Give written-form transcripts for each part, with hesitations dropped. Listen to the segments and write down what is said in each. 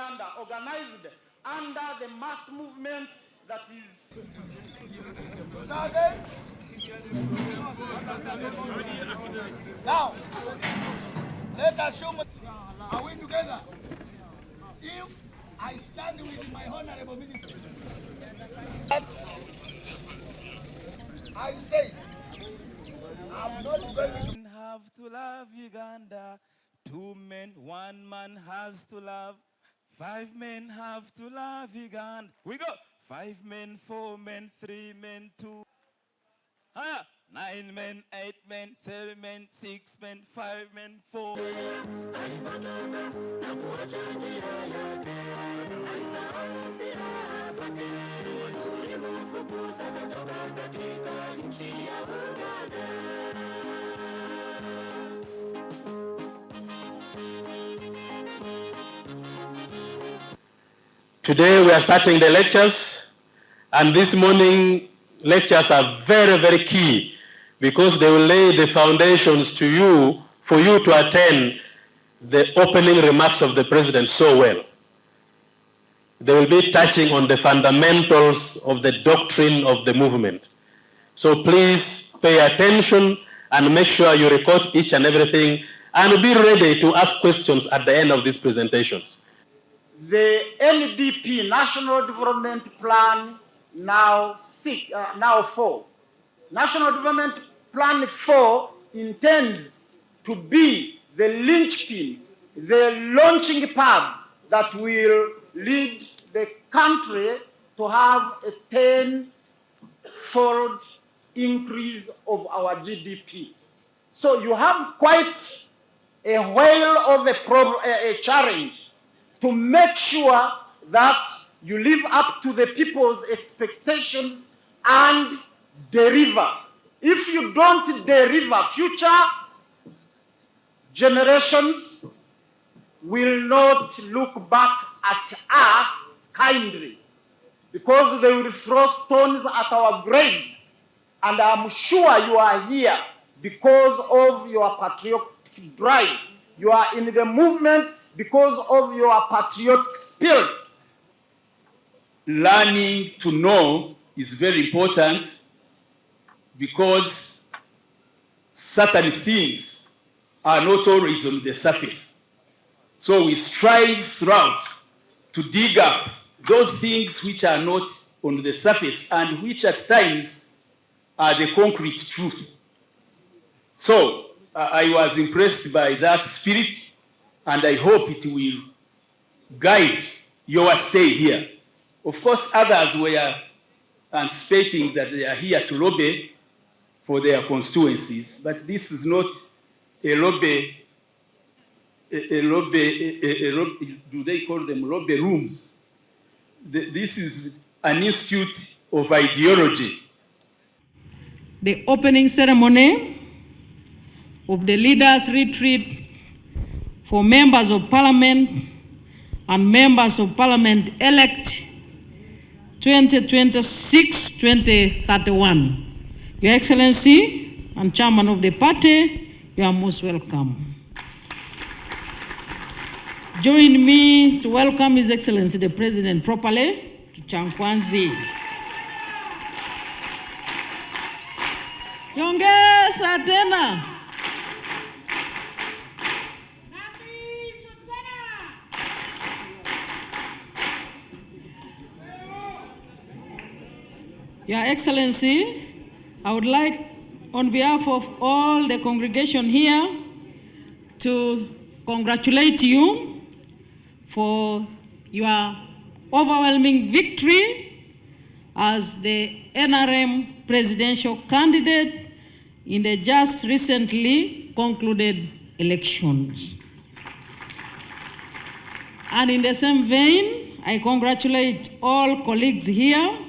Uganda, organized under the mass movement that is... Now, let us show... Are we together? If I stand with my honorable minister, I say, I'm not going to... Have to love Uganda. 2 men, 1 man has to love. 5 men have to love Uganda. We go. 5 men, 4 men, 3 men, 2. 9 men, 8 men, 7 men, 6 men, 5 men, 4. Today we are starting the lectures, and this morning lectures are very, very key because they will lay the foundations to you for you to attend the opening remarks of the President so well. They will be touching on the fundamentals of the doctrine of the movement. So please pay attention and make sure you record each and everything and be ready to ask questions at the end of these presentations. The NDP, National Development Plan, now 4. National Development Plan 4 intends to be the linchpin, the launching pad that will lead the country to have a 10-fold increase of our GDP. So you have quite a whale of a challenge to make sure that you live up to the people's expectations and deliver. If you don't deliver, future generations will not look back at us kindly because they will throw stones at our grave. And I'm sure you are here because of your patriotic drive. You are in the movement because of your patriotic spirit. Learning to know is very important because certain things are not always on the surface. So we strive throughout to dig up those things which are not on the surface and which at times are the concrete truth. So I was impressed by that spirit, and I hope it will guide your stay here. Of course, others were anticipating that they are here to lobby for their constituencies, but this is not a lobby, do they call them lobby rooms? This is an institute of ideology. The opening ceremony of the Leaders' Retreat for members of Parliament and members of Parliament elect 2026-2031. Your Excellency and Chairman of the party, you are most welcome. Join me to welcome His Excellency the President properly to Kyankwanzi. Yongeza tena. Your Excellency, I would like, on behalf of all the congregation here, to congratulate you for your overwhelming victory as the NRM presidential candidate in the just recently concluded elections. And in the same vein, I congratulate all colleagues here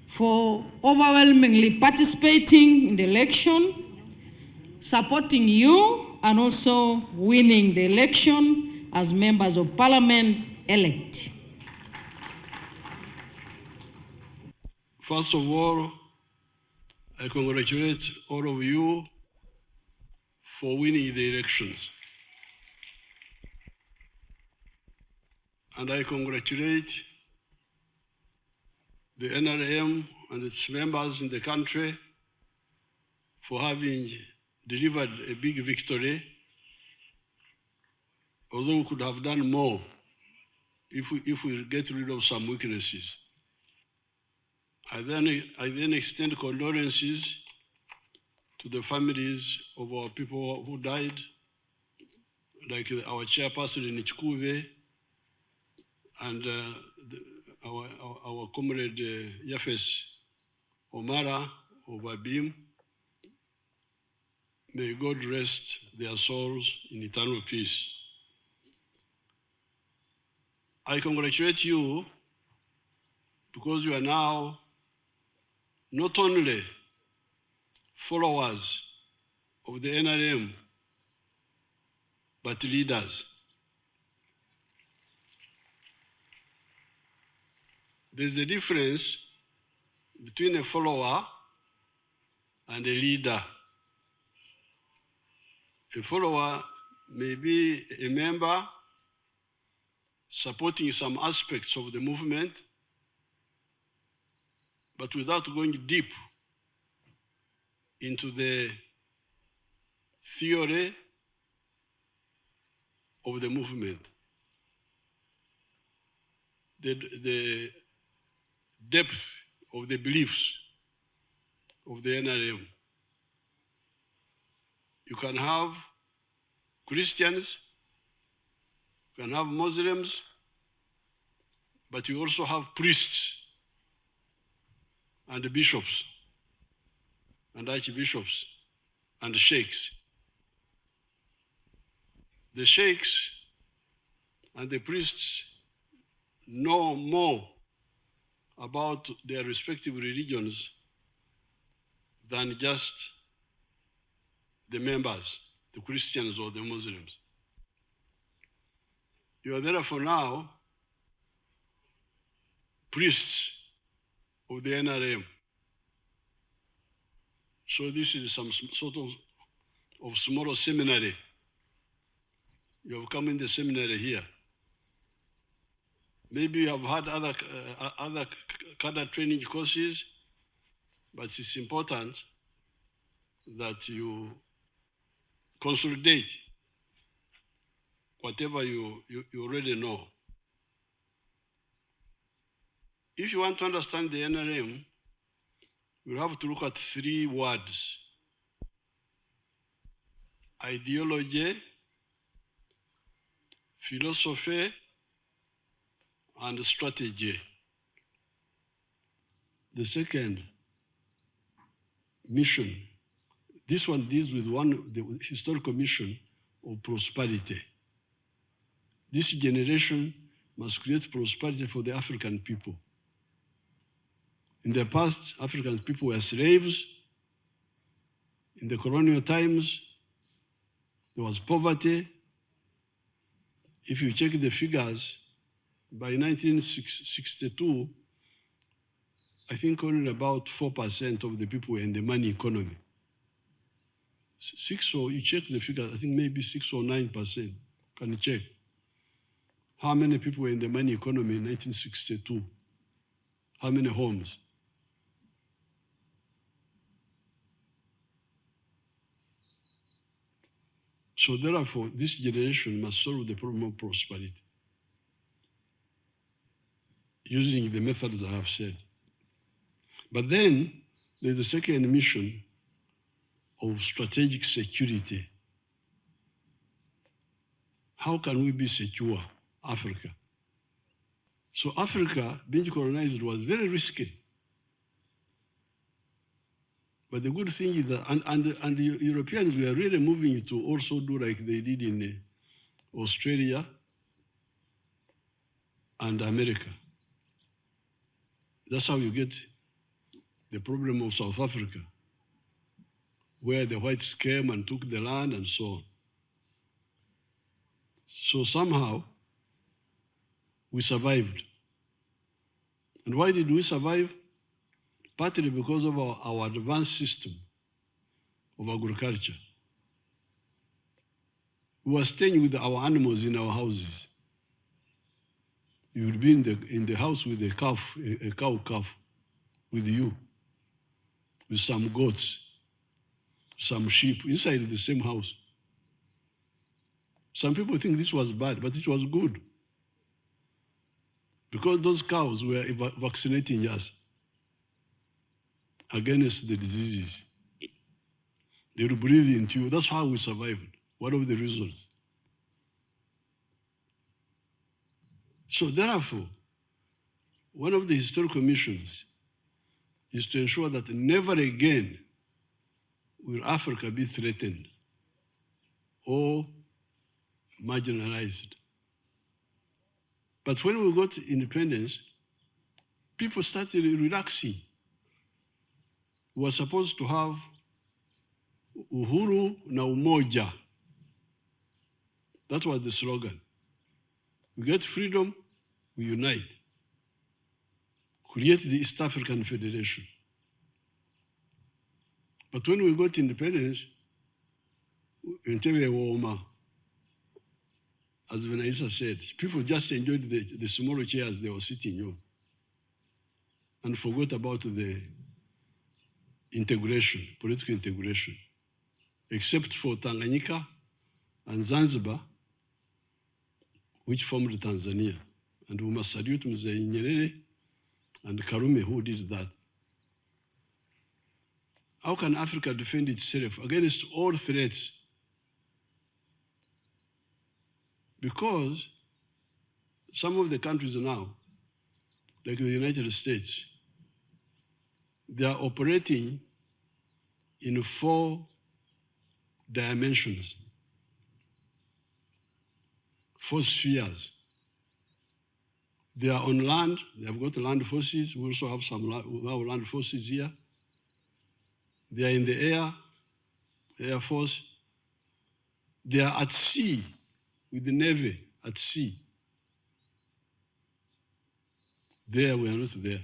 for overwhelmingly participating in the election, supporting you, and also winning the election as members of Parliament elect. First of all, I congratulate all of you for winning the elections. and I congratulate the NRM and its members in the country for having delivered a big victory, although we could have done more if we get rid of some weaknesses. I then extend condolences to the families of our people who died, like our chairperson in Chikuve and our comrade Yafes Omara of Abim. May God rest their souls in eternal peace. I congratulate you because you are now not only followers of the NRM, but leaders. There's a difference between a follower and a leader. A follower may be a member supporting some aspects of the movement, but without going deep into the theory of the movement. The depth of the beliefs of the NRM. You can have Christians, you can have Muslims, but you also have priests and bishops and archbishops and sheikhs. The sheikhs and the priests know more about their respective religions than just the members, the Christians or the Muslims. You are therefore now priests of the NRM. So this is some sort of small seminary. You have come in the seminary here. Maybe you have had other cadre training courses, but it's important that you consolidate whatever you already know. If you want to understand the NRM, you have to look at 3 words: ideology, philosophy, and strategy. The second mission, this one deals with the historical mission of prosperity. This generation must create prosperity for the African people. In the past, African people were slaves. In the colonial times, there was poverty. If you check the figures, by 1962, I think only about 4% of the people were in the money economy. You check the figures, I think maybe 6 or 9%. Can you check? How many people were in the money economy in 1962? How many homes? So therefore, this generation must solve the problem of prosperity using the methods I have said. But then there's the second mission of strategic security. How can we be secure, Africa? So Africa being colonized was very risky. But the good thing is that, and the Europeans were really moving to also do like they did in Australia and America. That's how you get the problem of South Africa, where the whites came and took the land and so on. So somehow, we survived. And why did we survive? Partly because of our advanced system of agriculture. We were staying with our animals in our houses. You will be in the house with a calf, a cow calf, with you, with some goats, some sheep inside the same house. Some people think this was bad, but it was good. Because those cows were vaccinating us against the diseases. They will breathe into you. That's how we survived. One of the reasons. So therefore, one of the historical missions is to ensure that never again will Africa be threatened or marginalized. But when we got independence, people started relaxing. We were supposed to have uhuru na umoja. That was the slogan. We get freedom, we unite. Create the East African Federation. But when we got independence, as Venaisa said, people just enjoyed the small chairs they were sitting on and forgot about the integration, political integration, except for Tanganyika and Zanzibar, which formed Tanzania. And we must salute Mzee Nyerere and Karume who did that. How can Africa defend itself against all threats? Because some of the countries now, like the United States, they are operating in 4 dimensions, 4 spheres. They are on land, they have got land forces, we also have some land forces here. They are in the air, Air Force. They are at sea, with the Navy at sea. There, we are not there.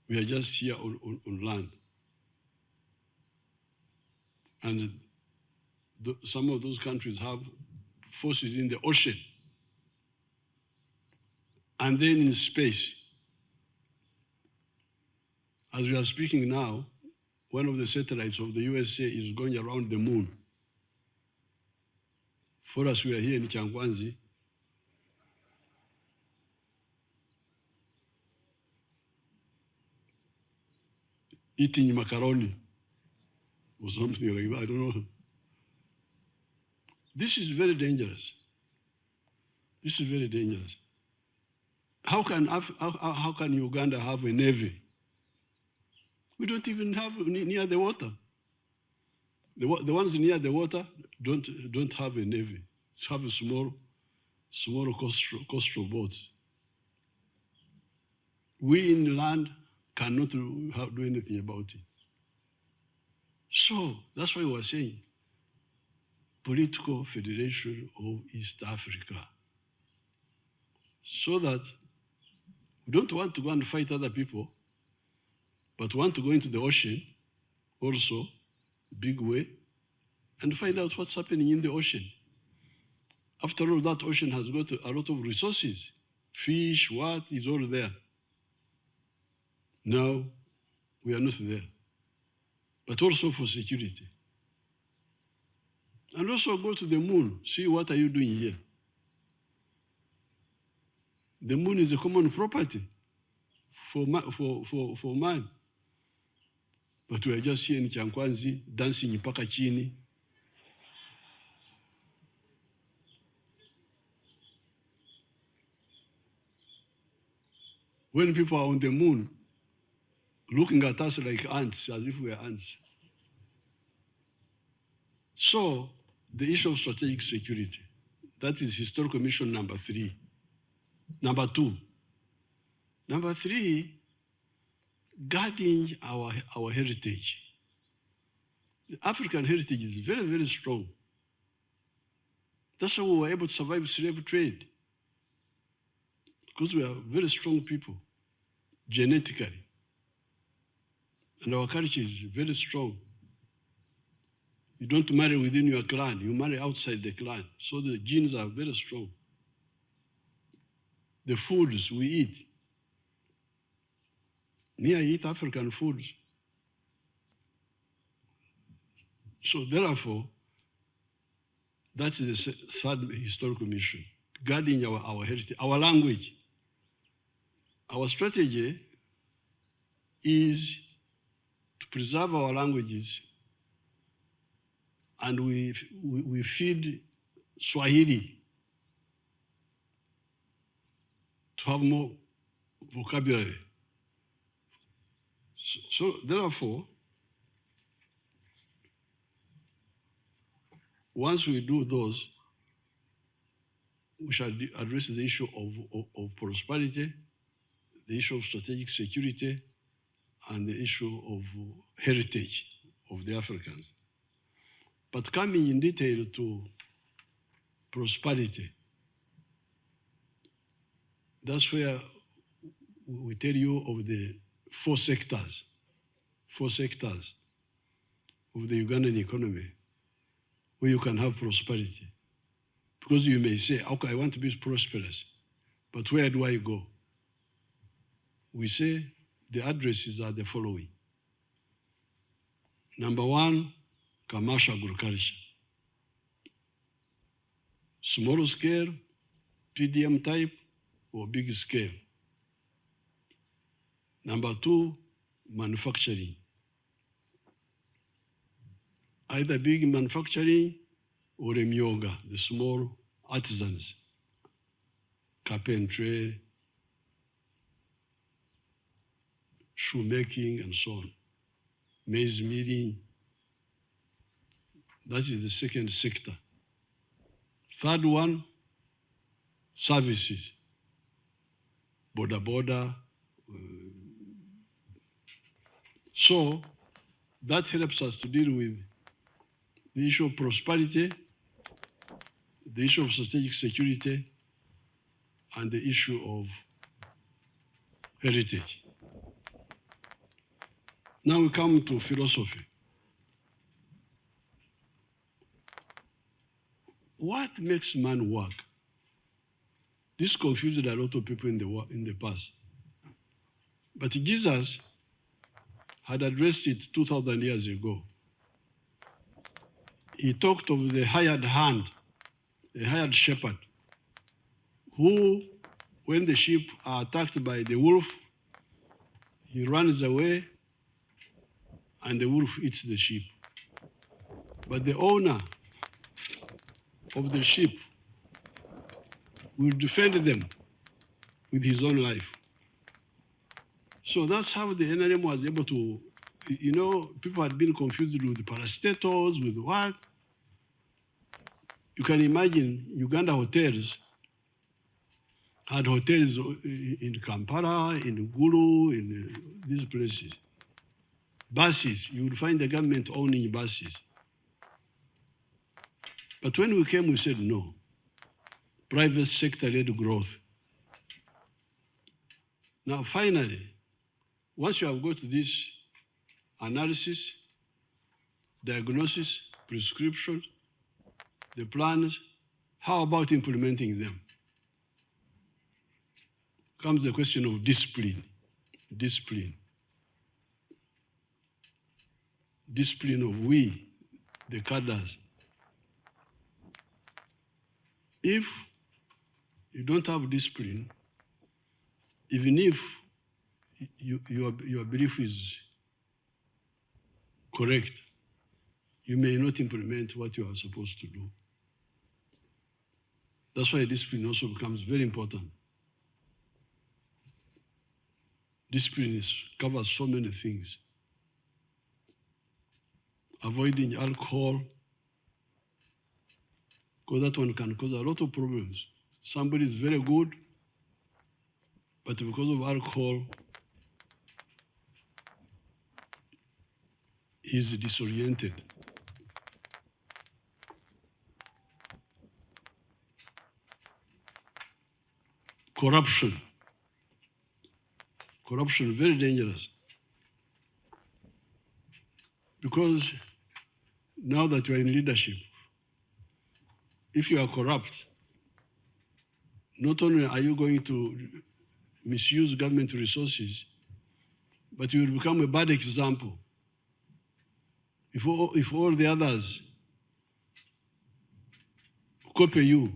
We are just here on land. And some of those countries have forces in the ocean. And then in space. As we are speaking now, one of the satellites of the USA is going around the moon. For us, we are here in Kyankwanzi. Eating macaroni or something like that, I don't know. This is very dangerous. This is very dangerous. How can Uganda have a navy? We don't even have near the water. The ones near the water don't have a navy. It's have a small coastal boats. We in land cannot do anything about it. So that's why we are saying political federation of East Africa. So that we don't want to go and fight other people, but want to go into the ocean also, big way, and find out what's happening in the ocean. After all, that ocean has got a lot of resources. Fish, what is all there. Now, we are not there. But also for security. And also go to the moon, see what are you doing here. The moon is a common property for man. But we are just here in Kyankwanzi, dancing in Pakachini. When people are on the moon, looking at us like ants, as if we are ants. So, the issue of strategic security, that is historical mission number 3. Number 2. Number 3, guarding our heritage. The African heritage is very, very strong. That's how we were able to survive slave trade. Because we are very strong people, genetically. And our culture is very strong. You don't marry within your clan, you marry outside the clan. So the genes are very strong. the foods we eat. Me, I eat African foods. So therefore, that's the third historical mission, guarding our heritage, our language. Our strategy is to preserve our languages, and we feed Swahili to have more vocabulary. So therefore, once we do those, we shall address the issue of prosperity, the issue of strategic security, and the issue of heritage of the Africans. But coming in detail to prosperity, that's where we tell you of the four sectors of the Ugandan economy where you can have prosperity. Because you may say, okay, I want to be prosperous, but where do I go? We say the addresses are the following. Number one, commercial agriculture. Small scale, PDM type, or big scale. Number two, manufacturing. Either big manufacturing or a myoga, the small artisans, carpentry, shoemaking, and so on. Maize milling. That is the second sector. Third one, services. Border. So that helps us to deal with the issue of prosperity, the issue of strategic security, and the issue of heritage. Now we come to philosophy. What makes man work? This confused a lot of people in the past. But Jesus had addressed it 2,000 years ago. He talked of the hired hand, the hired shepherd, who, when the sheep are attacked by the wolf, he runs away and the wolf eats the sheep. But the owner of the sheep will defend them with his own life. So that's how the NRM was able to, people had been confused with parastatals, with what? You can imagine Uganda hotels had hotels in Kampala, in Gulu, in these places. Buses, you would find the government owning buses. But when we came, we said no. Private sector-led growth. Now, finally, once you have got this analysis, diagnosis, prescription, the plans, how about implementing them? Comes the question of discipline. Discipline of we, the cadres. If you don't have discipline, even if your belief is correct, you may not implement what you are supposed to do. That's why discipline also becomes very important. Discipline covers so many things. Avoiding alcohol, because that one can cause a lot of problems. Somebody is very good, but because of alcohol, he's disoriented. Corruption, very dangerous. Because now that you are in leadership, if you are corrupt, not only are you going to misuse government resources, but you will become a bad example. If all the others copy you,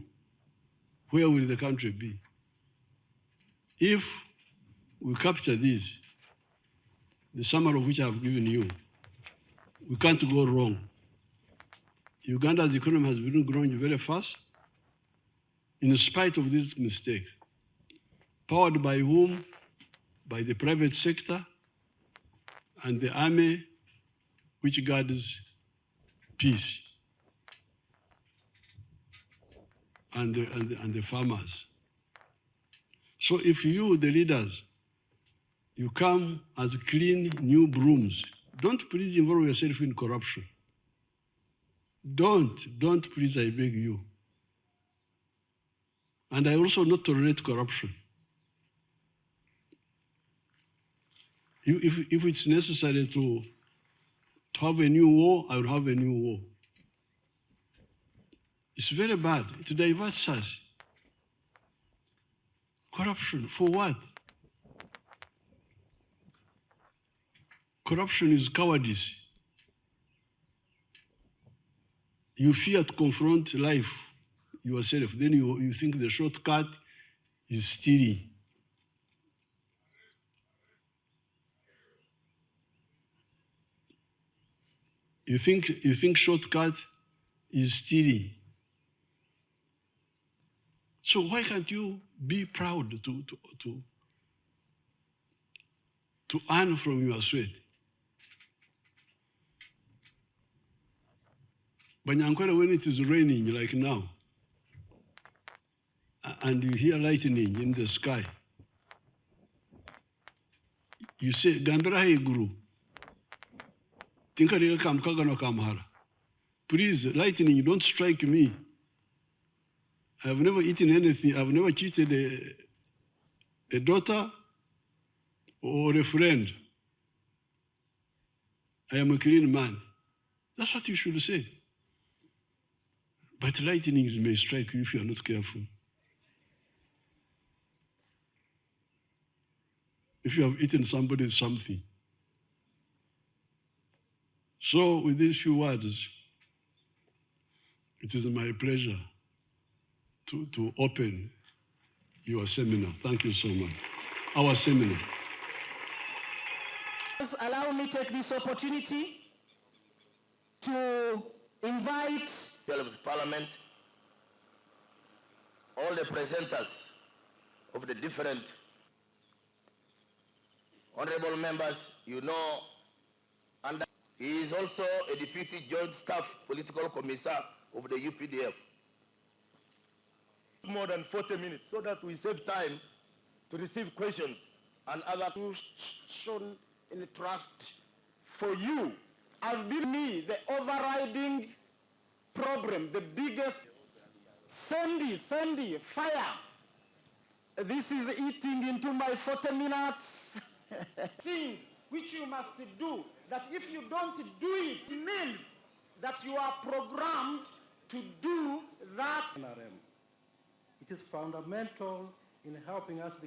where will the country be? If we capture this, the summary of which I have given you, we can't go wrong. Uganda's economy has been growing very fast in spite of this mistake. Powered by whom? By the private sector and the army, which guards peace, and the farmers. So if you, the leaders, you come as clean new brooms, don't please involve yourself in corruption. Don't please, I beg you. And I also not tolerate corruption. If it's necessary to have a new war, I will have a new war. It's very bad. It diverts us. Corruption, for what? Corruption is cowardice. You fear to confront life yourself. Then you think the shortcut is stealing. You think shortcut is stealing. So why can't you be proud to earn from your sweat? Banyankwara, when it is raining like now, and you hear lightning in the sky, you say, Gambira he guru. Tinkariga kam kagano kamhara. Please, lightning, don't strike me. I've never eaten anything. I've never cheated a daughter or a friend. I am a clean man. That's what you should say. But lightnings may strike you if you are not careful. If you have eaten somebody's something. So with these few words, it is my pleasure to open your seminar. Thank you so much. Our seminar. Allow me to take this opportunity to invite the Parliament, all the presenters of the different honorable members, you know, and he is also a Deputy Joint Staff Political Commissar of the UPDF. More than 40 minutes so that we save time to receive questions and other shown in trust for you. Has been me the overriding problem, the biggest. Sandy, fire. This is eating into my 40 minutes. Thing which you must do, that if you don't do it, it means that you are programmed to do that. It is fundamental in helping us